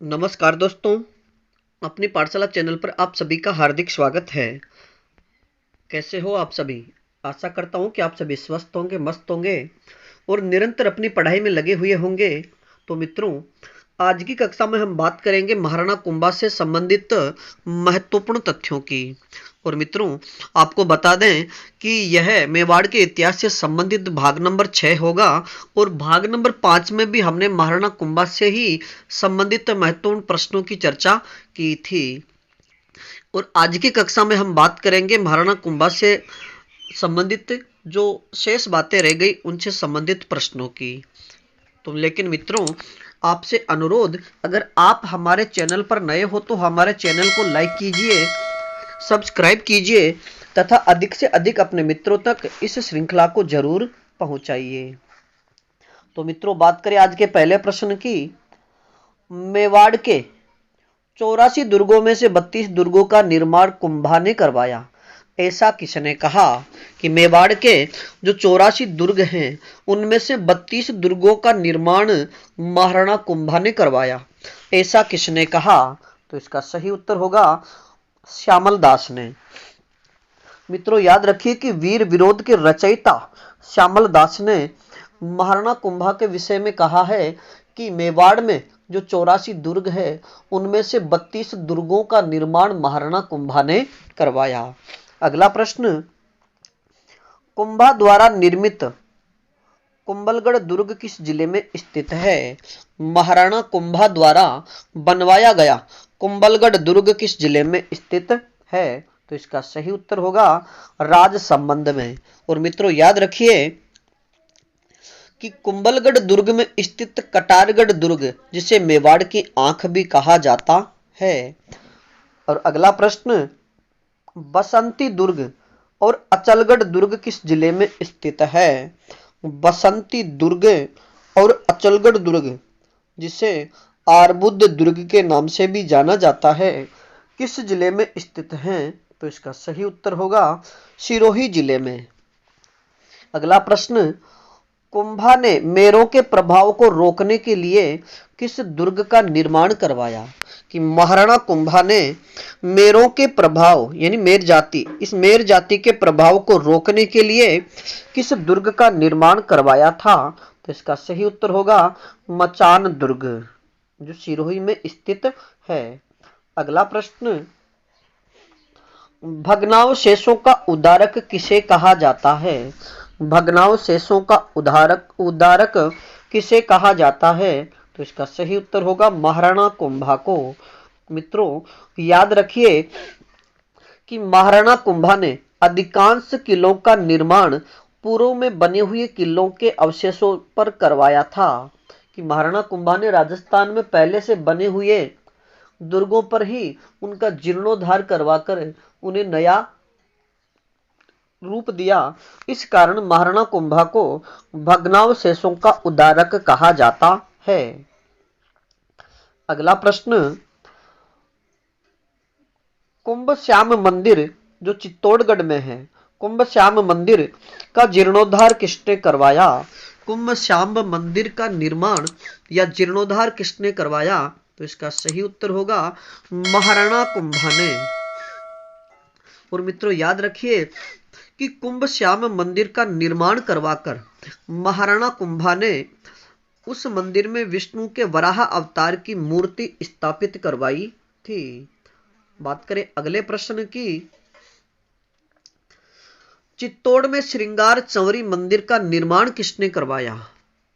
नमस्कार दोस्तों, अपनी पाठशाला चैनल पर आप सभी का हार्दिक स्वागत है। कैसे हो आप सभी? आशा करता हूँ कि आप सभी स्वस्थ होंगे, मस्त होंगे और निरंतर अपनी पढ़ाई में लगे हुए होंगे। तो मित्रों, आज की कक्षा में हम बात करेंगे महाराणा कुंभा से संबंधित महत्वपूर्ण तथ्यों की। और मित्रों, आपको बता दें कि यह मेवाड़ के इतिहास से संबंधित भाग नंबर 6 होगा और भाग नंबर 5 में भी हमने महाराणा कुंभा से ही संबंधित महत्वपूर्ण प्रश्नों की चर्चा की थी। और आज की कक्षा में हम बात करेंगे महाराणा कुंभा से संबंधित जो शेष बातें रह गई उनसे संबंधित प्रश्नों की। तो लेकिन मित्रों, आपसे अनुरोध, अगर आप हमारे चैनल पर नए हो तो हमारे चैनल को लाइक कीजिए, सब्सक्राइब कीजिए तथा अधिक से अधिक अपने मित्रों तक इस श्रृंखला को जरूर पहुंचाइए। तो मित्रों, बात करें आज के पहले प्रश्न की। मेवाड़ के 84 दुर्गों में से 32 दुर्गों का निर्माण कुंभा ने करवाया। ऐसा किसने कहा कि मेवाड़ के जो 84 दुर्ग हैं उनमें से 32 दुर्गों का निर्माण महाराणा कुंभा ने करवाया? ऐसा किसने कहा? तो इसका सही उत्तर होगा श्यामल दास ने। मित्रों, याद रखिए कि वीर विरोध के रचयिता श्यामल दास ने महाराणा कुंभा के विषय में कहा है कि मेवाड़ में जो 84 दुर्ग है उनमें से 32 दुर्गों का निर्माण महाराणा कुंभा ने करवाया। अगला प्रश्न, कुंभा द्वारा निर्मित कुंभलगढ़ दुर्ग किस जिले में स्थित है? महाराणा कुंभा द्वारा बनवाया गया कुंभलगढ़ दुर्ग किस जिले में स्थित है? तो इसका सही उत्तर होगा राजसमंद में। और मित्रों, याद रखिए कि कुंभलगढ़ दुर्ग में स्थित कटारगढ़ दुर्ग, जिसे मेवाड़ की आंख भी कहा जाता है। और अगला प्रश्न, बसंती दुर्ग और अचलगढ़ दुर्ग किस जिले में स्थित है? बसंती दुर्ग और अचलगढ़ दुर्ग, जिसे आरबुद्ध दुर्ग के नाम से भी जाना जाता है, किस जिले में स्थित हैं? तो इसका सही उत्तर होगा सिरोही जिले में। अगला प्रश्न, कुंभा ने मेरों के प्रभाव को रोकने के लिए किस दुर्ग का निर्माण करवाया? कि महाराणा कुंभा ने मेरों के प्रभाव यानी मेर जाति, इस मेर जाति के प्रभाव को रोकने के लिए किस दुर्ग का निर्माण करवाया था? तो इसका सही उत्तर होगा मचान दुर्ग, जो सिरोही में स्थित है। अगला प्रश्न, भग्नावशेषों का उद्धारक किसे कहा जाता है? भग्नावशेषों का उद्धारक किसे कहा जाता है? तो इसका सही उत्तर होगा महाराणा कुंभा को। मित्रों, याद रखिए कि महाराणा कुंभा ने अधिकांश किलों का निर्माण पूर्व में बने हुए किलों के अवशेषों पर करवाया था। कि महाराणा कुंभा ने राजस्थान में पहले से बने हुए दुर्गों पर ही उनका जीर्णोद्धार करवाकर उन्हें नया रूप दिया। इस कारण महाराणा कुंभा को भग्नावशेषों का उद्धारक कहा जाता है। अगला प्रश्न, कुंभ श्याम मंदिर जो चित्तौड़गढ़ में है, कुंभ श्याम मंदिर का जीर्णोद्धार किसने करवाया? कुंभ श्याम मंदिर का निर्माण या जीर्णोद्धार किसने करवाया? तो इसका सही उत्तर होगा महाराणा कुंभा ने। और मित्रों, याद रखिए कि कुंभ श्याम मंदिर का निर्माण करवाकर महाराणा कुंभा ने उस मंदिर में विष्णु के वराह अवतार की मूर्ति स्थापित करवाई थी। बात करें अगले प्रश्न की, चित्तौड़ में श्रृंगार चंवरी मंदिर का निर्माण किसने करवाया?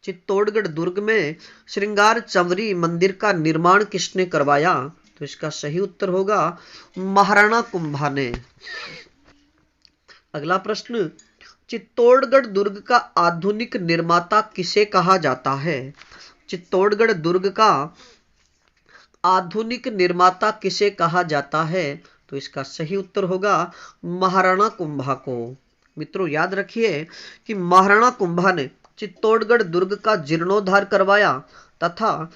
चित्तौड़गढ़ दुर्ग में श्रृंगार चंवरी मंदिर का निर्माण किसने करवाया? तो इसका सही उत्तर होगा महाराणा कुंभा ने। अगला प्रश्न, चित्तौड़गढ़ दुर्ग का आधुनिक निर्माता किसे कहा जाता है? चित्तौड़गढ़ दुर्ग का आधुनिक निर्माता किसे कहा जाता है? तो इसका सही उत्तर होगा महाराणा कुंभा को। मित्रों, याद रखिए कि महाराणा कुंभा ने चित्तौड़गढ़ दुर्ग का जीर्णोद्धार करवाया तथा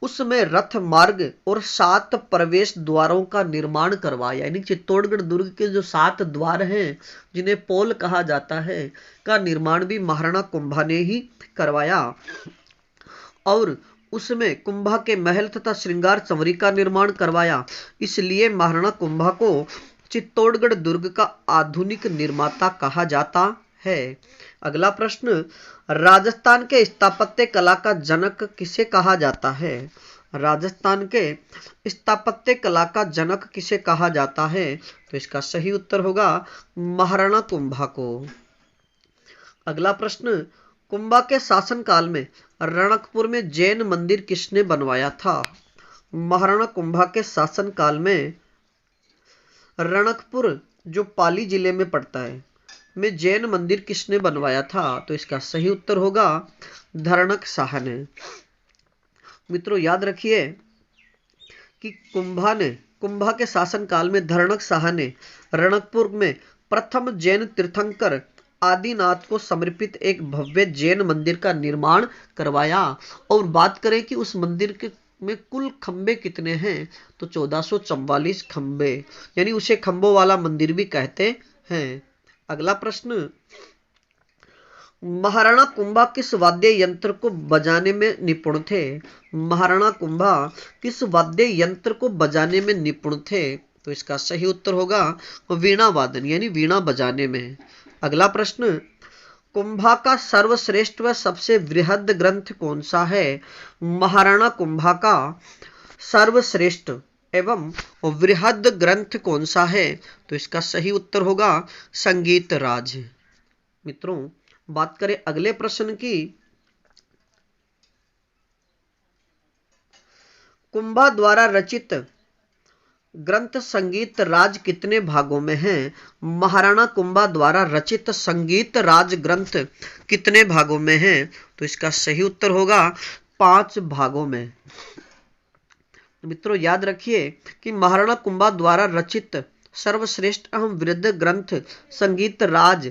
उसमें रथ मार्ग और 7 प्रवेश द्वारों का निर्माण करवाया। यानी चित्तौड़गढ़ दुर्ग के जो 7 द्वार हैं, जिन्हें पोल कहा जाता है, का निर्माण भी महाराणा कुंभा ने ही करवाया। और उसमें कुंभा के महल तथा श्रृंगार संवरी का निर्माण करवाया। इसलिए महाराणा कुंभा को चित्तौड़गढ़ दुर्ग का आधुनिक निर्माता कहा जाता है। अगला प्रश्न, राजस्थान के स्थापत्य कला का जनक किसे कहा जाता है? राजस्थान के स्थापत्य कला का जनक किसे कहा जाता है? तो इसका सही उत्तर होगा महाराणा कुंभा को। अगला प्रश्न, कुंभा के शासनकाल में रणकपुर में जैन मंदिर किसने बनवाया था? महाराणा कुंभा के शासनकाल में रणकपुर, जो पाली जिले में पड़ता है, में जैन मंदिर किसने बनवाया था? तो इसका सही उत्तर होगा धरणक शाह ने। मित्रों याद रखिए कि कुंभा के शासनकाल में धरणक शाह ने रणकपुर में प्रथम जैन तीर्थंकर आदिनाथ को समर्पित एक भव्य जैन मंदिर का निर्माण करवाया। और बात करें कि उस मंदिर के में कुल खंबे कितने हैं, तो 1444 खंबे, यानी उसे खंबों वाला मंदिर भी कहते हैं। अगला प्रश्न, महाराणा कुंभा किस वाद्य यंत्र को बजाने में निपुण थे? महाराणा कुंभा किस वाद्य यंत्र को बजाने में निपुण थे? तो इसका सही उत्तर होगा वीणा वादन, यानी वीणा बजाने में। अगला प्रश्न, कुंभा का सर्वश्रेष्ठ व सबसे वृहद ग्रंथ कौन सा है? महाराणा कुंभा का सर्वश्रेष्ठ एवं वृहद ग्रंथ कौन सा है? तो इसका सही उत्तर होगा संगीत राज। मित्रों बात करें अगले प्रश्न की, कुंभा द्वारा रचित ग्रंथ संगीत राज कितने भागों में है? महाराणा कुंभा द्वारा रचित संगीत राज ग्रंथ कितने भागों में है? तो इसका सही उत्तर होगा 5 भागों में। मित्रों याद रखिए कि महाराणा कुंभा द्वारा रचित सर्वश्रेष्ठ एवं वृहद ग्रंथ संगीत राज,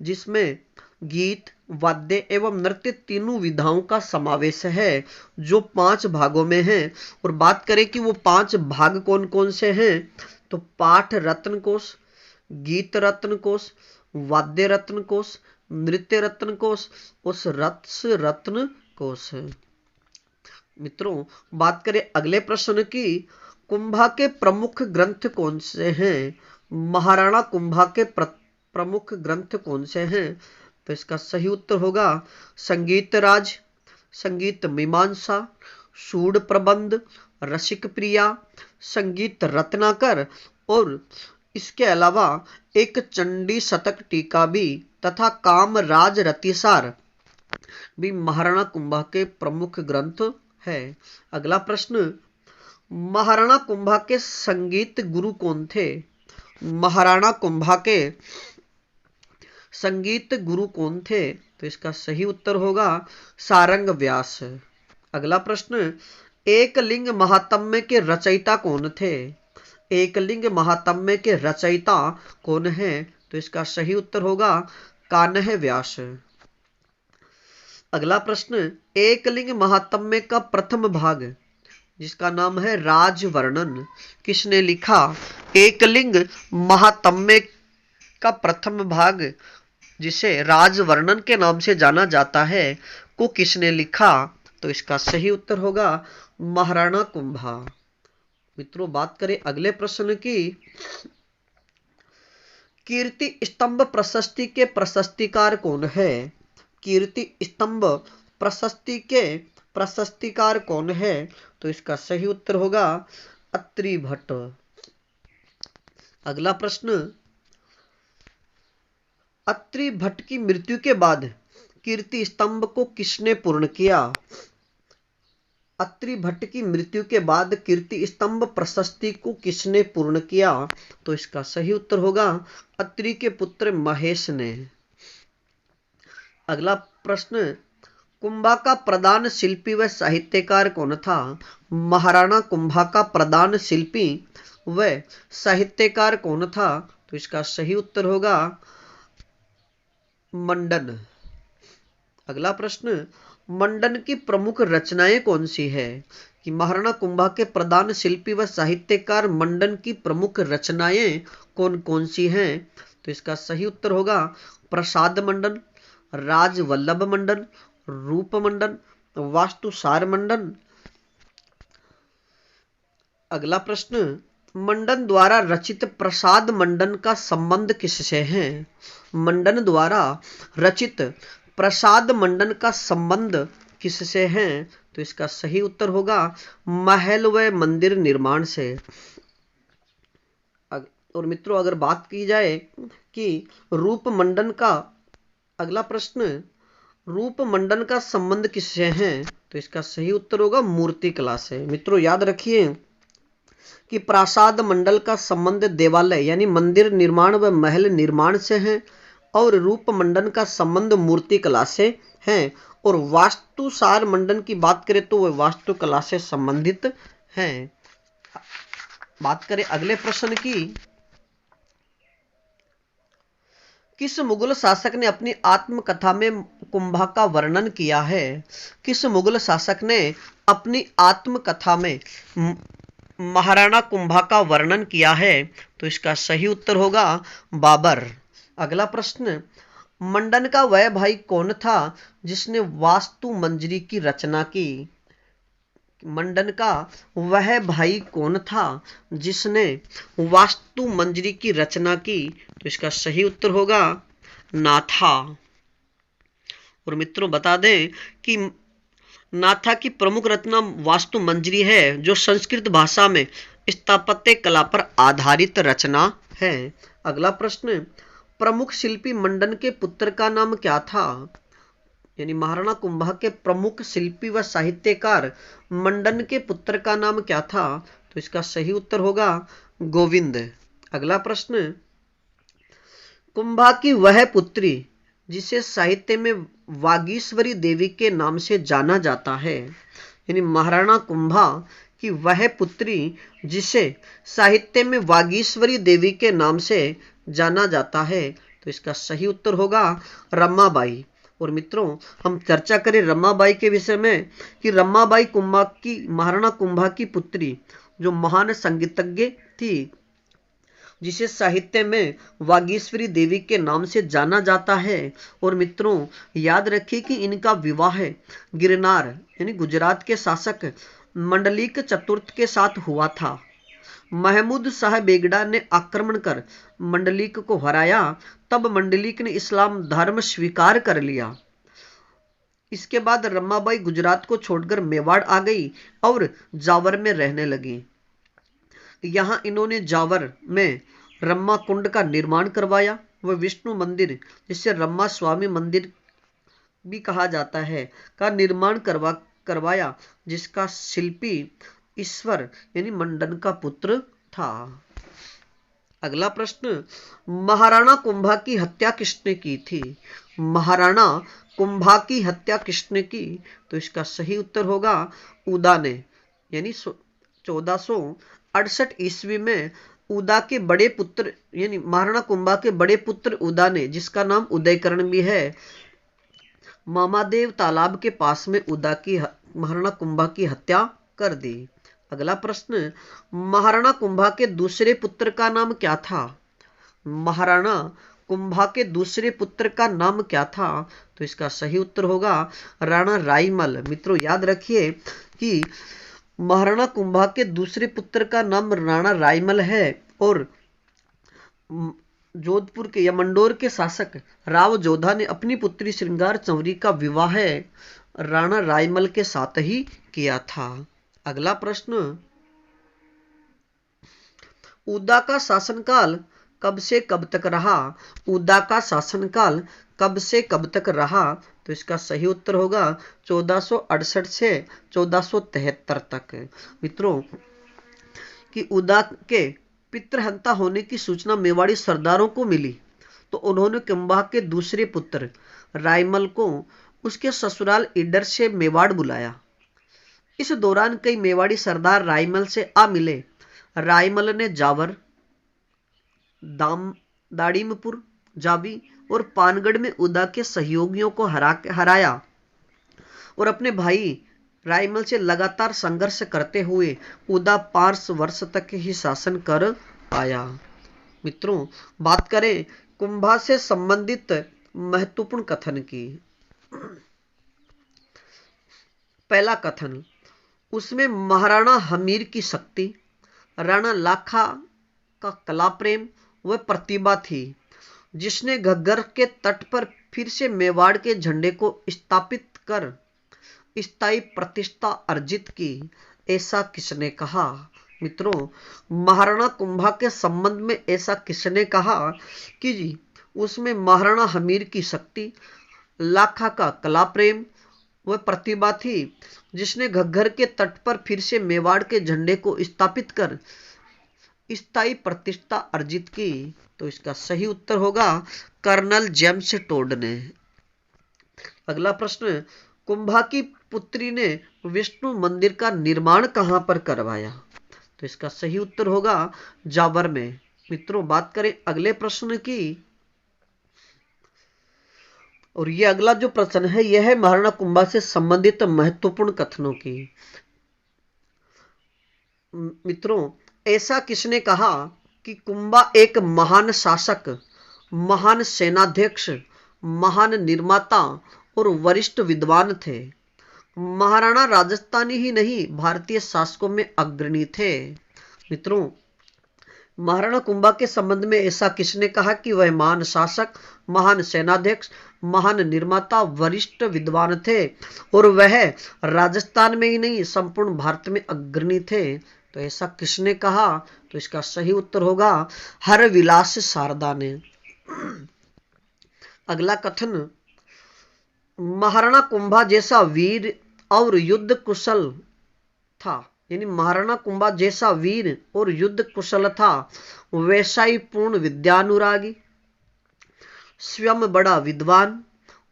जिसमें गीत, वाद्य एवं नृत्य तीनों विधाओं का समावेश है, जो 5 भागों में है। और बात करें कि वो 5 भाग कौन कौन से हैं, तो पाठ रत्न कोश, गीत रत्न कोश, वाद्य रत्न कोश, नृत्य रत्न कोश, उस रत्स रत्न कोश। मित्रों बात करें अगले प्रश्न की, कुंभा के प्रमुख ग्रंथ कौन से हैं? महाराणा कुंभा के प्रमुख ग्रंथ कौन से हैं? तो इसका सही उत्तर होगा संगीत राज, संगीत मीमांसा, सूड प्रबंध, रसिक प्रिया, संगीत रत्नाकर, और इसके अलावा एक चंडी शतक टीका भी तथा कामराज रतिसार भी महाराणा कुंभा के प्रमुख ग्रंथ है। अगला प्रश्न, महाराणा कुंभा के संगीत गुरु कौन थे? महाराणा कुंभा के संगीत गुरु कौन थे? तो इसका सही उत्तर होगा सारंग व्यास। अगला प्रश्न, एकलिंग महात्म्य के रचयिता कौन थे? एकलिंग महात्म्य के रचयिता कौन है? तो इसका सही उत्तर होगा कान्ह व्यास। अगला प्रश्न, एकलिंग महात्म्य का प्रथम भाग, जिसका नाम है राजवर्णन, किसने लिखा? एकलिंग महात्म्य का प्रथम भाग, जिसे राजवर्णन के नाम से जाना जाता है, को किसने लिखा? तो इसका सही उत्तर होगा महाराणा कुंभा। मित्रों बात करें अगले प्रश्न की, कीर्ति स्तंभ प्रशस्ति के प्रशस्तिकार कौन है? कीर्ति स्तंभ प्रशस्ति के प्रशस्तिकार कौन है? तो इसका सही उत्तर होगा अत्रि भट्ट। अगला प्रश्न, अत्रि भट्ट की मृत्यु के बाद कीर्ति स्तंभ को किसने पूर्ण किया? अत्रि भट्ट की मृत्यु के बाद कीर्ति स्तंभ प्रशस्ति को किसने पूर्ण किया? तो इसका सही उत्तर होगा अत्रि के पुत्र महेश ने। अगला प्रश्न, कुंभा का प्रधान शिल्पी व साहित्यकार कौन था? महाराणा कुंभा का प्रधान शिल्पी व साहित्यकार कौन था? तो इसका सही उत्तर होगा मंडन। अगला प्रश्न, मंडन की प्रमुख रचनाएं कौन सी है? कि महाराणा कुंभा के प्रधान शिल्पी व साहित्यकार मंडन की प्रमुख रचनाएं कौन कौन सी हैं? तो इसका सही उत्तर होगा प्रसाद मंडन, राजवल्लभ मंडन, रूप मंडन, वास्तु सार मंडन। अगला प्रश्न, मंडन द्वारा रचित प्रसाद मंडन का संबंध किससे है? मंडन द्वारा रचित प्रसाद मंडन का संबंध किससे है? तो इसका सही उत्तर होगा महल व मंदिर निर्माण से। और मित्रों, अगर बात की जाए कि रूप मंडन का, अगला प्रश्न, रूप मंडन का संबंध किससे है? तो इसका सही उत्तर होगा मूर्ति कला से। मित्रों याद रखिए कि प्रासाद मंडल का संबंध देवालय यानी मंदिर निर्माण व महल निर्माण से है, और रूप मंडन का संबंध मूर्ति कला से है, और वास्तु सार मंडन की बात करें तो वह वास्तु कला से संबंधित है। बात करें अगले प्रश्न की, किस मुगल शासक ने अपनी आत्मकथा में कुंभा का वर्णन किया है? किस मुगल शासक ने अपनी आत्मकथा में महाराणा कुंभा का वर्णन किया है? तो इसका सही उत्तर होगा बाबर। अगला प्रश्न, मंडन का वह भाई कौन था जिसने वास्तु मंजरी की रचना की? मंडन का वह भाई कौन था जिसने वास्तु मंजरी की रचना की? तो इसका सही उत्तर होगा नाथा। और मित्रों बता दें कि नाथा की प्रमुख रचना वास्तु मंजरी है, जो संस्कृत भाषा में स्थापत्य कला पर आधारित रचना है। अगला प्रश्न, प्रमुख शिल्पी मंडन के पुत्र का नाम क्या था? यानी महाराणा कुंभा के प्रमुख शिल्पी व साहित्यकार मंडन के पुत्र का नाम क्या था? तो इसका सही उत्तर होगा गोविंद। अगला प्रश्न, कुंभा की वह पुत्री जिसे साहित्य में वागीश्वरी देवी के नाम से जाना जाता है, यानी महाराणा कुंभा की वह पुत्री जिसे साहित्य में वागीश्वरी देवी के नाम से जाना जाता है, तो इसका सही उत्तर होगा रमाबाई। और मित्रों, हम चर्चा करें रमाबाई के विषय में कि रमाबाई कुंभा की, महाराणा कुंभा की पुत्री, जो महान संगीतज्ञ थी, जिसे साहित्य में वागीश्वरी देवी के नाम से जाना जाता है। और मित्रों याद रखिए कि इनका विवाह गिरनार यानी गुजरात के शासक मंडलिक चतुर्थ के साथ हुआ था। महमूद शाह बेगड़ा ने आक्रमण कर मंडलिक को हराया, तब मंडलिक ने इस्लाम धर्म स्वीकार कर लिया। इसके बाद रमाबाई गुजरात को छोड़कर मेवाड़ आ गई और जावर में रहने लगी। यहाँ इन्होंने जावर में रम्मा कुंड का निर्माण करवाया, वह विष्णु मंदिर, जिसे रम्मा स्वामी मंदिर भी कहा जाता है, का निर्माण करवाया, जिसका शिल्पी ईश्वर यानी मंडन का पुत्र था। अगला प्रश्न, महाराणा कुंभा की हत्या किसने की थी? महाराणा कुंभा की हत्या किसने की? तो इसका सही उत्तर होगा उदा ने, यानी 1468 ईस्वी में उदा के बड़े पुत्र यानी महाराणा कुंभा के बड़े पुत्र उदा ने, जिसका नाम उदयकरण भी है, मामादेव तालाब के पास में उदा की महाराणा कुंभा की हत्या कर दी। अगला प्रश्न, महाराणा कुंभा के दूसरे पुत्र का नाम क्या था? महाराणा कुंभा के दूसरे पुत्र का नाम क्या था? तो इसका सही उत्तर होगा राणा राईमल। मित्रों याद रखिए कि महाराणा कुंभा के दूसरे पुत्र का नाम राणा राईमल है, और जोधपुर के या मंडोर के शासक राव जोधा ने अपनी पुत्री श्रृंगार चंवरी का विवाह राणा राईमल के साथ ही किया था। अगला प्रश्न, उदा का शासनकाल कब से कब तक रहा? उदा का शासनकाल कब से कब तक रहा? तो इसका सही उत्तर होगा 1468 से 1473 तक। मित्रों कि उदा के पितृहंता होने की सूचना मेवाड़ी सरदारों को मिली, तो उन्होंने कुंभा के दूसरे पुत्र राईमल को उसके ससुराल ईडर से मेवाड़ बुलाया। इस दौरान कई मेवाड़ी सरदार राईमल से आ मिले। राईमल ने जावर, दाड़ीमपुर, जाबी और पानगढ़ में उदा के सहयोगियों को हराया और अपने भाई राईमल से लगातार संघर्ष करते हुए उदा 5 वर्ष तक ही शासन कर पाया। मित्रों बात करें कुंभा से संबंधित महत्वपूर्ण कथन की, पहला कथन, उसमें महाराणा हमीर की शक्ति, राणा लाखा का कला प्रेम व प्रतिभा थी, जिसने घग्गर के तट पर फिर से मेवाड़ के झंडे को स्थापित कर स्थायी प्रतिष्ठा अर्जित की। ऐसा किसने कहा? मित्रों, महाराणा कुंभा के संबंध में ऐसा किसने कहा कि जी उसमें महाराणा हमीर की शक्ति, लाखा का कला प्रेम व प्रतिभा थी, जिसने घग्गर के तट पर फिर से मेवाड़ के झंडे को स्थापित कर स्थायी प्रतिष्ठा अर्जित की। तो इसका सही उत्तर होगा कर्नल जेम्स टोड ने। अगला प्रश्न, कुंभा की पुत्री ने विष्णु मंदिर का निर्माण कहां पर करवाया? तो इसका सही उत्तर होगा जावर में। मित्रों, बात करें अगले प्रश्न की, और यह अगला जो प्रश्न है यह है महाराणा कुंभा से संबंधित महत्वपूर्ण कथनों की। मित्रों, ऐसा किसने कहा कि कुंभा एक महान शासक, महान सेनाध्यक्ष, महान निर्माता और वरिष्ठ विद्वान थे। महाराणा राजस्थानी ही नहीं, भारतीय शासकों में अग्रणी थे। मित्रों, महाराणा कुंभा के संबंध में ऐसा किसने कहा कि वह महान शासक, महान सेनाध्यक्ष, महान निर्माता, वरिष्ठ विद्वान थे और वह राजस्थान में ही नहीं संपूर्ण भारत में अग्रणी थे? तो ऐसा किसने कहा? तो इसका सही उत्तर होगा हरविलास शारदा ने। अगला कथन, महाराणा कुंभा जैसा वीर और युद्ध कुशल था, यानी महाराणा कुंभा जैसा वीर और युद्ध कुशल था, वैसा ही पूर्ण विद्यानुरागी, स्वयं बड़ा विद्वान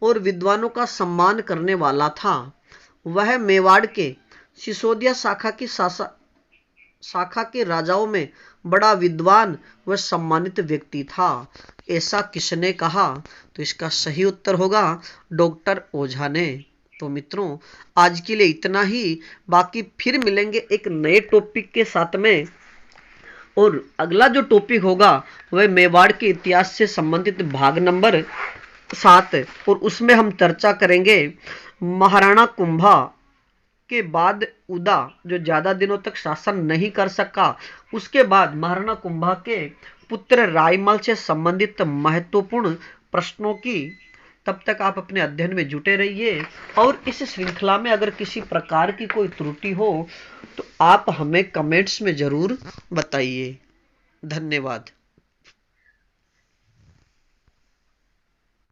और विद्वानों का सम्मान करने वाला था। वह मेवाड़ के सिसोदिया शाखा के राजाओं में बड़ा विद्वान व सम्मानित व्यक्ति था। ऐसा किसने कहा? तो इसका सही उत्तर होगा डॉक्टर ओझा ने। तो मित्रों, आज के लिए इतना ही, बाकी फिर मिलेंगे एक नए टॉपिक के साथ में, और अगला जो टॉपिक होगा वह मेवाड़ के इतिहास से संबंधित भाग नंबर 7, और उसमें हम चर्चा करेंगे महाराणा कुंभा के बाद उदा जो ज्यादा दिनों तक शासन नहीं कर सका, उसके बाद महाराणा कुंभा के पुत्र रायमल से संबंधित महत्वपूर्ण प्रश्नों की। तब तक आप अपने अध्ययन में जुटे रहिए, और इस श्रृंखला में अगर किसी प्रकार की कोई त्रुटि हो तो आप हमें कमेंट्स में जरूर बताइए। धन्यवाद।